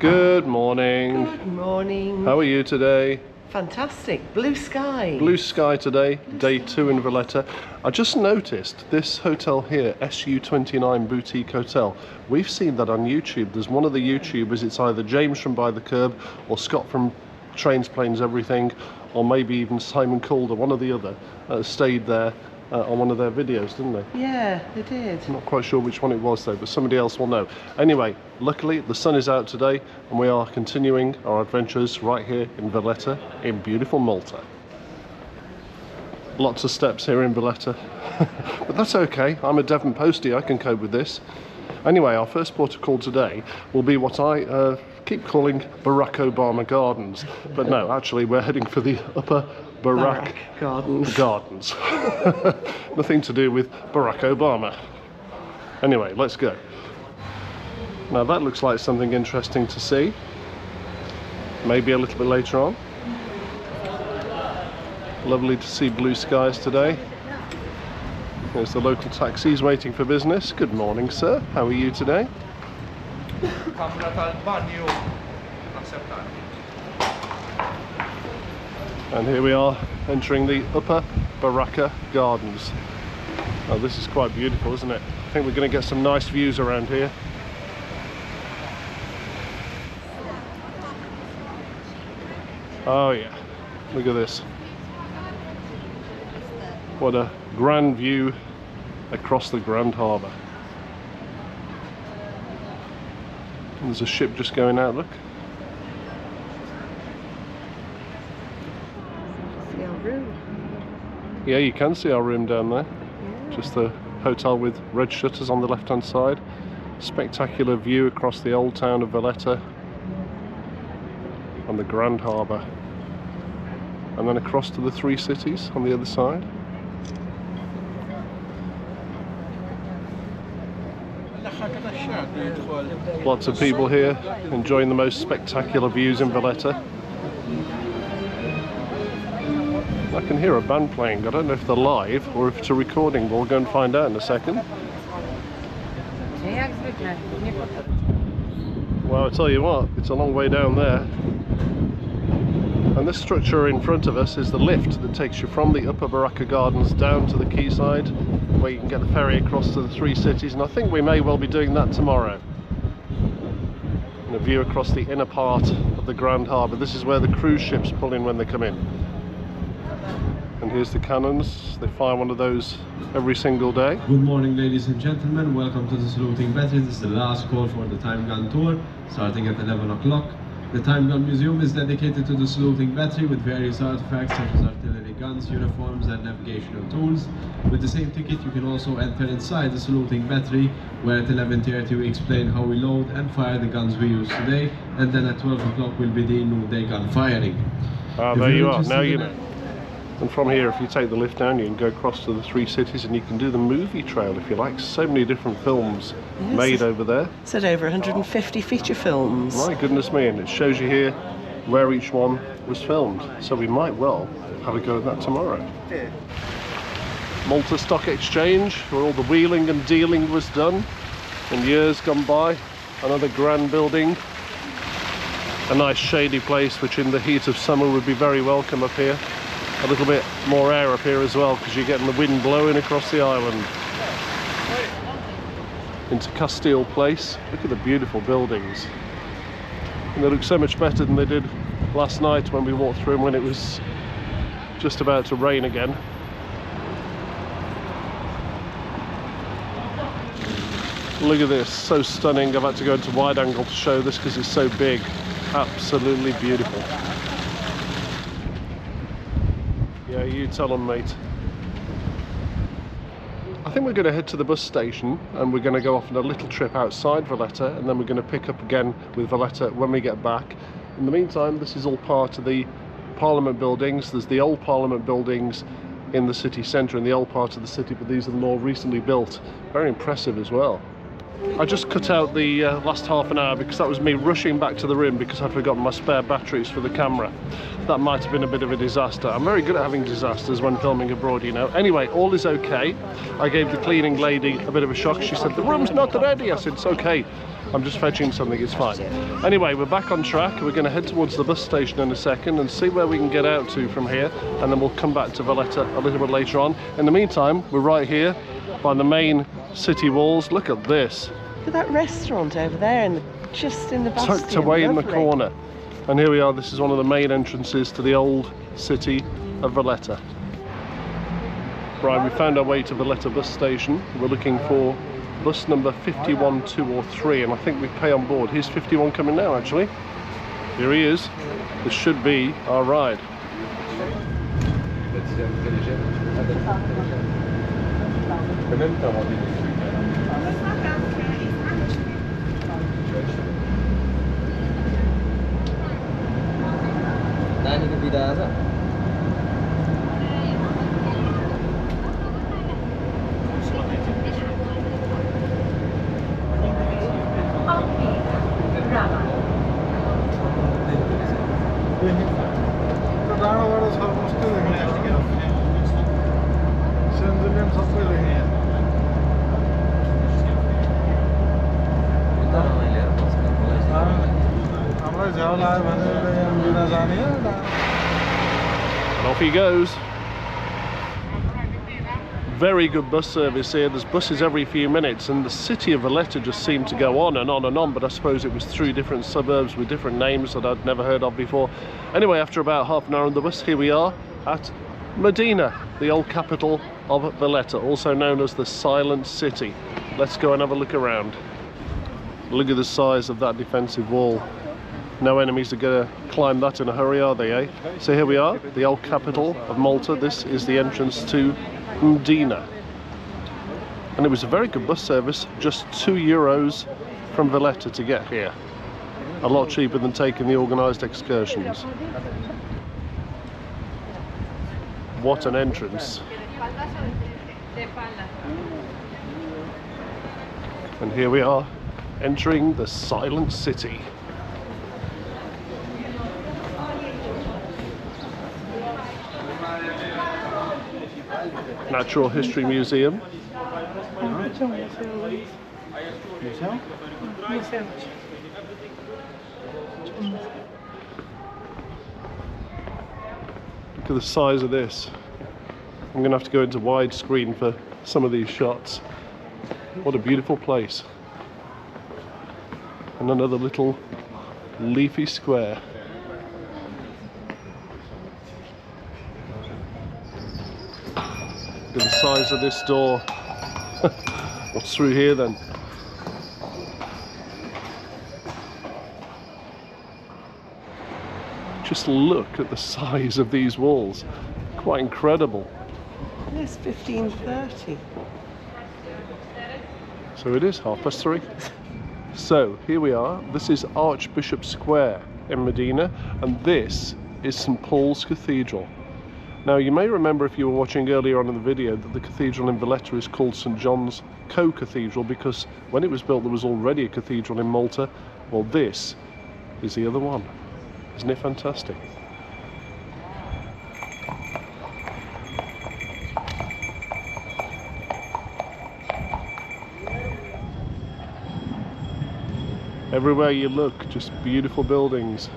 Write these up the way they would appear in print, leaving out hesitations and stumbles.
Good morning. Good morning. How are you today? Fantastic. Blue sky. Blue sky today, day 2 in Valletta. I just noticed this hotel here, SU29 Boutique Hotel. We've seen that on YouTube. There's one of the YouTubers, it's either James from By the Curb or Scott from Trains, Planes, Everything, or maybe even Simon Calder, one or the other, stayed there on one of their videos, didn't they? Yeah, they did. I'm not quite sure which one it was though, but somebody else will know. Anyway, luckily the sun is out today and we are continuing our adventures right here in Valletta in beautiful Malta. Lots of steps here in Valletta, but that's okay. I'm a Devon postie, I can cope with this. Anyway, our first port of call today will be what I keep calling Barack Obama Gardens, but no, actually we're heading for the Upper Barack Gardens. Nothing to do with Barack Obama. Anyway, let's go. Now that looks like something interesting to see. Maybe a little bit later on. Lovely to see blue skies today. There's the local taxis waiting for business. Good morning, sir. How are you today? And here we are entering the Upper Barack Gardens. Oh, this is quite beautiful, isn't it? I think we're going to get some nice views around here. Oh yeah, look at this. What a grand view across the Grand Harbour. And there's a ship just going out, look. See our room. Yeah, you can see our room down there. Yeah. Just the hotel with red shutters on the left hand side. Spectacular view across the old town of Valletta and the Grand Harbour. And then across to the three cities on the other side. Lots of people here enjoying the most spectacular views in Valletta. I can hear a band playing. I don't know if they're live or if it's a recording. We'll go and find out in a second. Well, I tell you what, it's a long way down there. And this structure in front of us is the lift that takes you from the Upper Barack Gardens down to the quayside, where you can get the ferry across to the three cities, and I think we may well be doing that tomorrow. And a view across the inner part of the Grand Harbour. This is where the cruise ships pull in when they come in. And here's the cannons. They fire one of those every single day. Good morning, ladies and gentlemen. Welcome to the Saluting Battery. This is the last call for the Time Gun Tour, starting at 11 o'clock. The Time Gun Museum is dedicated to the saluting battery with various artifacts such as artillery guns, uniforms and navigational tools. With the same ticket you can also enter inside the saluting battery, where at 11:30 we explain how we load and fire the guns we use today, and then at 12 o'clock will be the new day gun firing. There you are, now you know. And from here, if you take the lift down, you can go across to the three cities and you can do the movie trail if you like. So many different films made over there. Said over 150 feature films. My goodness me, and it shows you here where each one was filmed. So we might well have a go at that tomorrow. Malta Stock Exchange, where all the wheeling and dealing was done in years gone by. Another grand building. A nice shady place which in the heat of summer would be very welcome up here. A little bit more air up here as well because you're getting the wind blowing across the island. Into Castile Place. Look at the beautiful buildings. And they look so much better than they did last night when we walked through them when it was just about to rain again. Look at this, so stunning. I've had to go into wide angle to show this because it's so big. Absolutely beautiful. Yeah, you tell them, mate. I think we're going to head to the bus station and we're going to go off on a little trip outside Valletta, and then we're going to pick up again with Valletta when we get back. In the meantime, this is all part of the Parliament buildings. There's the old Parliament buildings in the city centre, in the old part of the city, but these are the more recently built. Very impressive as well. I just cut out the last half an hour because that was me rushing back to the room because I'd forgotten my spare batteries for the camera. That might have been a bit of a disaster. I'm very good at having disasters when filming abroad, you know. Anyway, all is okay. I gave the cleaning lady a bit of a shock. She said, "The room's not ready." I said, "It's okay. I'm just fetching something, it's fine. Anyway, we're back on track. We're going to head towards the bus station in a second and see where we can get out to from here, and then we'll come back to Valletta a little bit later on. In the meantime, we're right here by the main city walls. Look at this. Look at that restaurant over there, just in the bastion. Tucked away in the Lovely. corner. And here we are, this is one of the main entrances to the old city of Valletta. Right, we found our way to Valletta bus station. We're looking for bus number 51, 2 or 3, and I think we pay on board. Here's 51 coming now, actually. Here he is. This should be our ride. And off he goes. Very good bus service here. There's buses every few minutes, and the city of Valletta just seemed to go on and on and on, but I suppose it was through different suburbs with different names that I'd never heard of before. Anyway, after about half an hour on the bus, here we are at Mdina, the old capital of Valletta, also known as the Silent City. Let's go and have a look around. Look at the size of that defensive wall. No enemies are going to climb that in a hurry, are they, eh? So here we are, the old capital of Malta. This is the entrance to Mdina. And it was a very good bus service, just €2 from Valletta to get here. A lot cheaper than taking the organised excursions. What an entrance. And here we are, entering the Silent City. Natural History Museum. Look at the size of this. I'm going to have to go into widescreen for some of these shots. What a beautiful place. And another little leafy square. Look at the size of this door. What's through here then? Just look at the size of these walls. Quite incredible. It's 15:30. So it is 3:30. So here we are. This is Archbishop Square in Mdina, and this is St Paul's Cathedral. Now, you may remember if you were watching earlier on in the video that the cathedral in Valletta is called St John's Co-Cathedral because when it was built there was already a cathedral in Malta. Well, this is the other one. Isn't it fantastic? Everywhere you look, just beautiful buildings.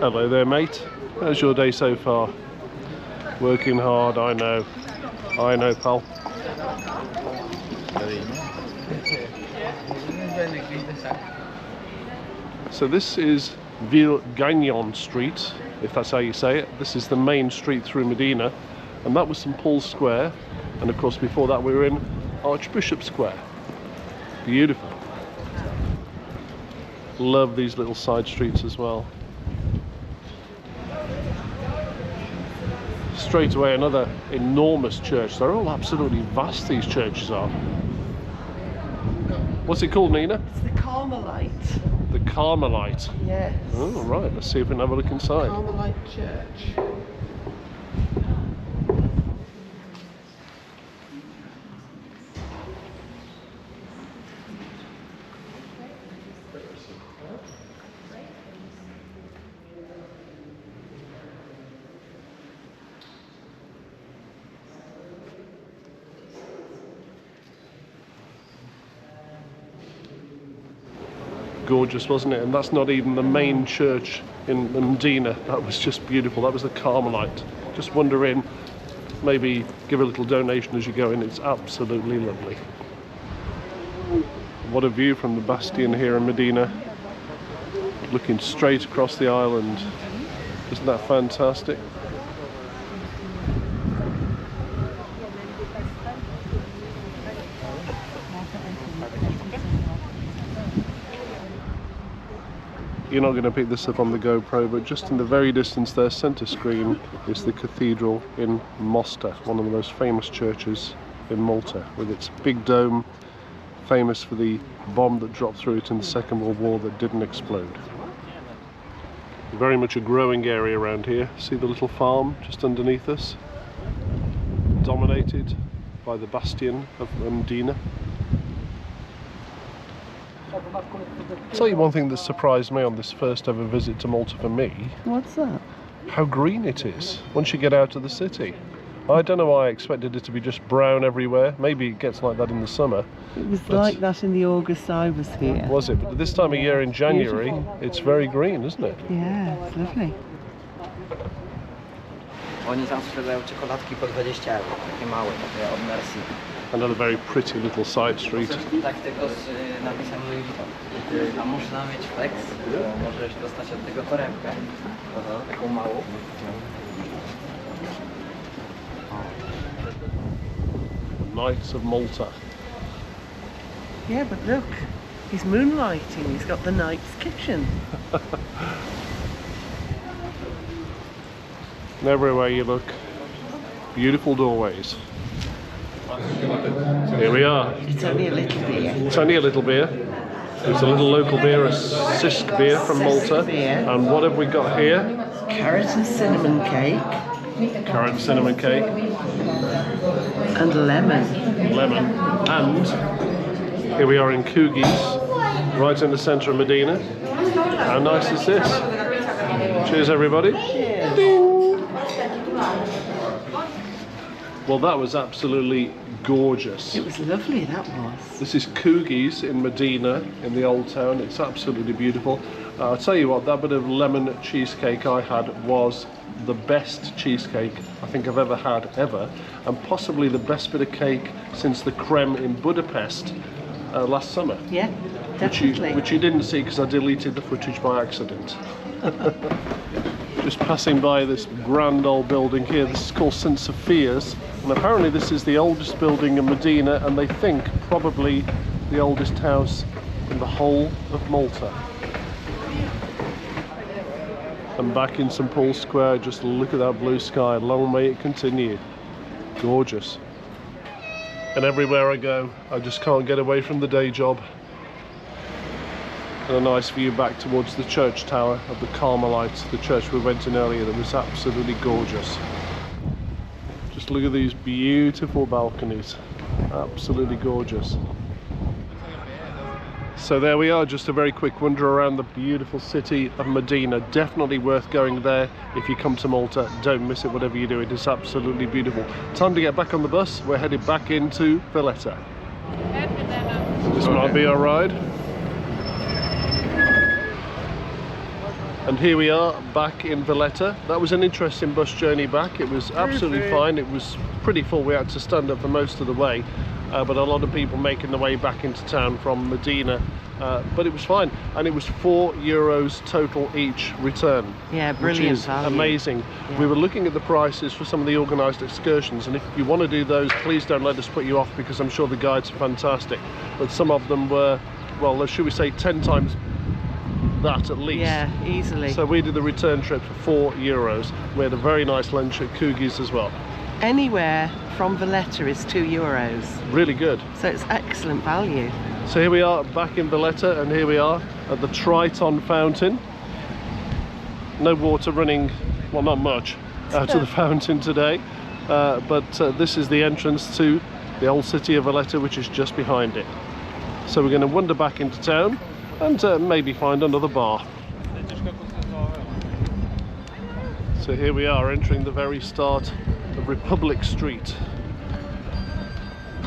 Hello there, mate. How's your day so far? Working hard, I know. I know, pal. So this is Valletta Street, if that's how you say it. This is the main street through Mdina, and that was St Paul's Square, and of course before that we were in Archbishop Square. Beautiful. Love these little side streets as well. Straight away another enormous church. They're all absolutely vast, these churches are. What's it called, Nina? It's the Carmelite. The Carmelite. Yes. Oh, right, let's see if we can have a look inside. Carmelite Church. gorgeous, wasn't it? And that's not even the main church in Mdina. That was just beautiful. That was the Carmelite. Just wander in, maybe give a little donation as you go in. It's absolutely lovely. What a view from the bastion here in Mdina, looking straight across the island. Isn't that fantastic? You're not going to pick this up on the GoPro, but just in the very distance there, centre screen, is the cathedral in Mosta, one of the most famous churches in Malta, with its big dome, famous for the bomb that dropped through it in the Second World War that didn't explode. Very much a growing area around here. See the little farm just underneath us? Dominated by the bastion of Mdina. I'll tell you one thing that surprised me on this first ever visit to Malta for me. What's that? How green it is once you get out of the city. I don't know why I expected it to be just brown everywhere. Maybe it gets like that in the summer. It was like that in the August I was here. Was it? But this time of year in January, Beautiful. it's very green, isn't it? Yeah, it's lovely. Oni tam sprzedają czekoladki po 20 euro, takie małe, takie od Mercy. Another very pretty little side street. Tak, tylko z napisem Louis Vuitton. A można mieć flex, bo możesz dostać od tego torebkę, taką małą. Knights of Malta. Yeah, but look, he's moonlighting. He's got the knight's kitchen. And everywhere you look, beautiful doorways. Here we are. It's only a little beer. It's only a little beer. It's a little local beer, a Sisk beer from Malta. Sisk beer. And what have we got here? Carrot and cinnamon cake. Carrot and cinnamon cake. And lemon. Lemon. And here we are in Kugis, right in the centre of Mdina. How nice is this? Cheers, everybody. Well, that was absolutely gorgeous. It was lovely, that was. This is Kugis in Mdina, in the old town. It's absolutely beautiful. I'll tell you what, that bit of lemon cheesecake I had was the best cheesecake I think I've ever had, and possibly the best bit of cake since the creme in Budapest last summer. Yeah, definitely. Which you didn't see because I deleted the footage by accident. Just passing by this grand old building here. This is called St. Sophia's, and apparently this is the oldest building in Mdina, and they think probably the oldest house in the whole of Malta. And back in St. Paul's Square, just look at that blue sky. Long may it continue. Gorgeous. And everywhere I go, I just can't get away from the day job. And a nice view back towards the church tower of the Carmelites, the church we went in earlier, that was absolutely gorgeous. Just look at these beautiful balconies. Absolutely gorgeous. So there we are, just a very quick wander around the beautiful city of Mdina. Definitely worth going there if you come to Malta. Don't miss it, whatever you do. It is absolutely beautiful. Time to get back on the bus. We're headed back into Valletta. This might be our ride. And here we are back in Valletta. That was an interesting bus journey back. It was absolutely fine. It was pretty full. We had to stand up for most of the way, but a lot of people making the way back into town from Mdina. But it was fine, and it was €4 total each return. Yeah, brilliant which is value. amazing. Yeah. We were looking at the prices for some of the organised excursions, and if you want to do those, please don't let us put you off, because I'm sure the guides are fantastic. But some of them were, well, should we say 10 times that at least. Yeah, easily. So we did the return trip for €4. We had a very nice lunch at Kugis as well. Anywhere from Valletta is €2. Really good. So it's excellent value. So here we are back in Valletta, and here we are at the Triton fountain. No water running, well, not much, out of the fountain today, but this is the entrance to the old city of Valletta, which is just behind it. So we're going to wander back into town and maybe find another bar. So here we are entering the very start of Republic Street.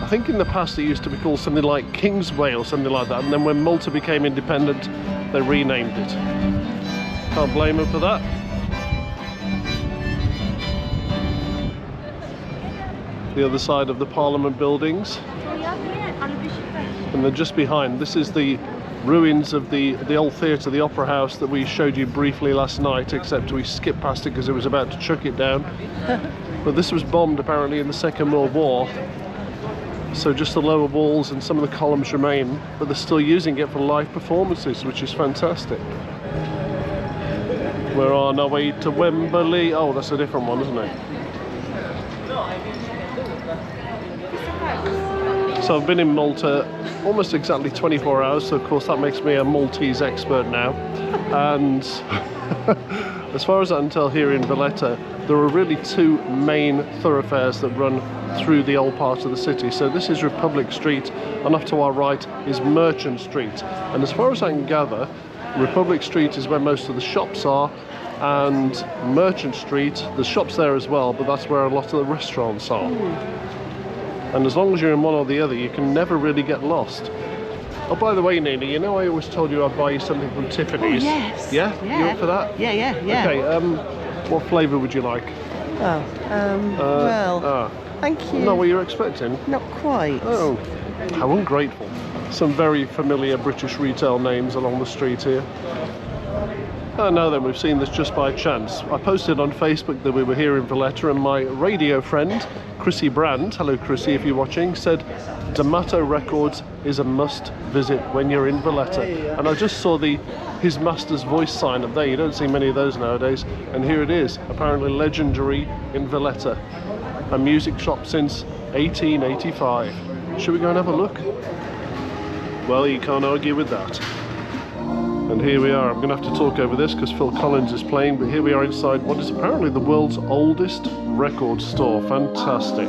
I think in the past it used to be called something like Kingsway or something like that, and then when Malta became independent, they renamed it. Can't blame them for that. The other side of the Parliament buildings, and then just behind, this is the ruins of the old theatre, the Opera House that we showed you briefly last night, except we skipped past it because it was about to chuck it down. But this was bombed apparently in the Second World War, so just the lower walls and some of the columns remain, but they're still using it for live performances, which is fantastic. We're on our way to Wembley. Oh, that's a different one, isn't it? So I've been in Malta almost exactly 24 hours, so of course that makes me a Maltese expert now. And as far as I can tell, here in Valletta, there are really two main thoroughfares that run through the old part of the city. So this is Republic Street, and off to our right is Merchant Street. And as far as I can gather, Republic Street is where most of the shops are, and Merchant Street, the shops there as well, but that's where a lot of the restaurants are. And as long as you're in one or the other, you can never really get lost. Oh, by the way, Nina, you know I always told you I'd buy you something from Tiffany's? Oh, yes. Yeah? Yeah. You up for that? Yeah. Okay, what flavour would you like? Well, thank you. Not what you're expecting? Not quite. Oh, how ungrateful. Some very familiar British retail names along the street here. Oh, now then, we've seen this just by chance. I posted on Facebook that we were here in Valletta, and my radio friend, Chrissy Brand, hello Chrissy if you're watching, said D'Amato Records is a must visit when you're in Valletta. And I just saw his master's voice sign up there. You don't see many of those nowadays. And here it is, apparently legendary in Valletta. A music shop since 1885. Should we go and have a look? Well, you can't argue with that. And here we are. I'm going to have to talk over this because Phil Collins is playing, but here we are inside what is apparently the world's oldest record store. Fantastic.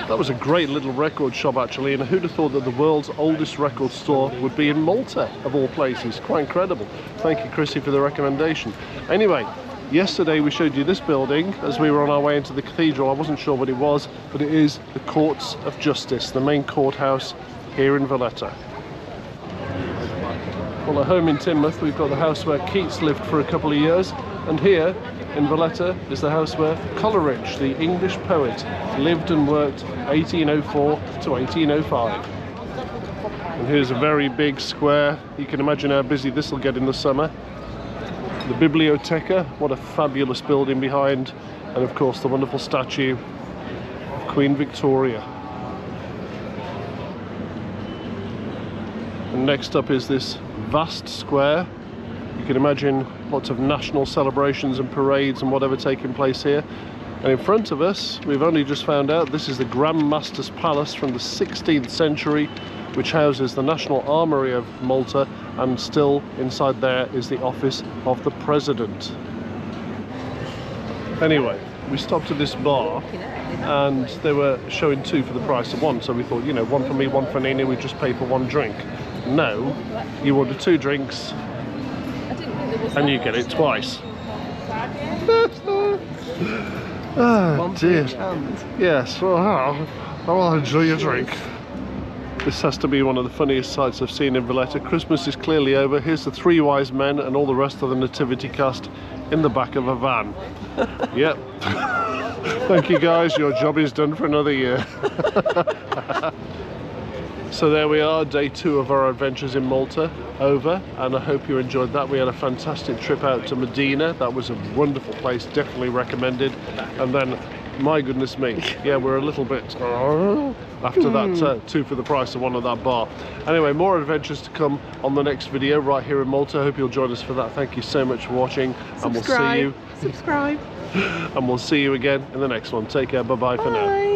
That was a great little record shop actually, and who'd have thought that the world's oldest record store would be in Malta, of all places. Quite incredible. Thank you, Chrissy, for the recommendation. Anyway, yesterday we showed you this building as we were on our way into the cathedral. I wasn't sure what it was, but it is the Courts of Justice, the main courthouse here in Valletta. Well, at home in Teignmouth, we've got the house where Keats lived for a couple of years, and here in Valletta is the house where Coleridge, the English poet, lived and worked 1804 to 1805. And here's a very big square. You can imagine how busy this will get in the summer. The Biblioteca, what a fabulous building behind, and of course the wonderful statue of Queen Victoria. And next up is this vast square. You can imagine lots of national celebrations and parades and whatever taking place here. And in front of us, we've only just found out, this is the Grand Master's Palace from the 16th century, which houses the National Armoury of Malta, and still inside there is the office of the President. Anyway, we stopped at this bar and they were showing two for the price of one, so we thought, you know, one for me, one for Nina, we just pay for one drink. No, you order two drinks and you get it twice. Oh dear. Yes, well, I will enjoy your drink. This has to be one of the funniest sights I've seen in Valletta. Christmas is clearly over. Here's the three wise men and all the rest of the nativity cast in the back of a van. Yep. Thank you guys, your job is done for another year. So there we are, day 2 of our adventures in Malta over, and I hope you enjoyed that. We had a fantastic trip out to Mdina. That was a wonderful place, definitely recommended. And then, my goodness me, yeah, we're a little bit after that 2 for the price of one at that bar. Anyway, more adventures to come on the next video right here in Malta. I hope you'll join us for that. Thank you so much for watching, and we'll see you. Subscribe. And we'll see you again in the next one. Take care, bye-bye for now.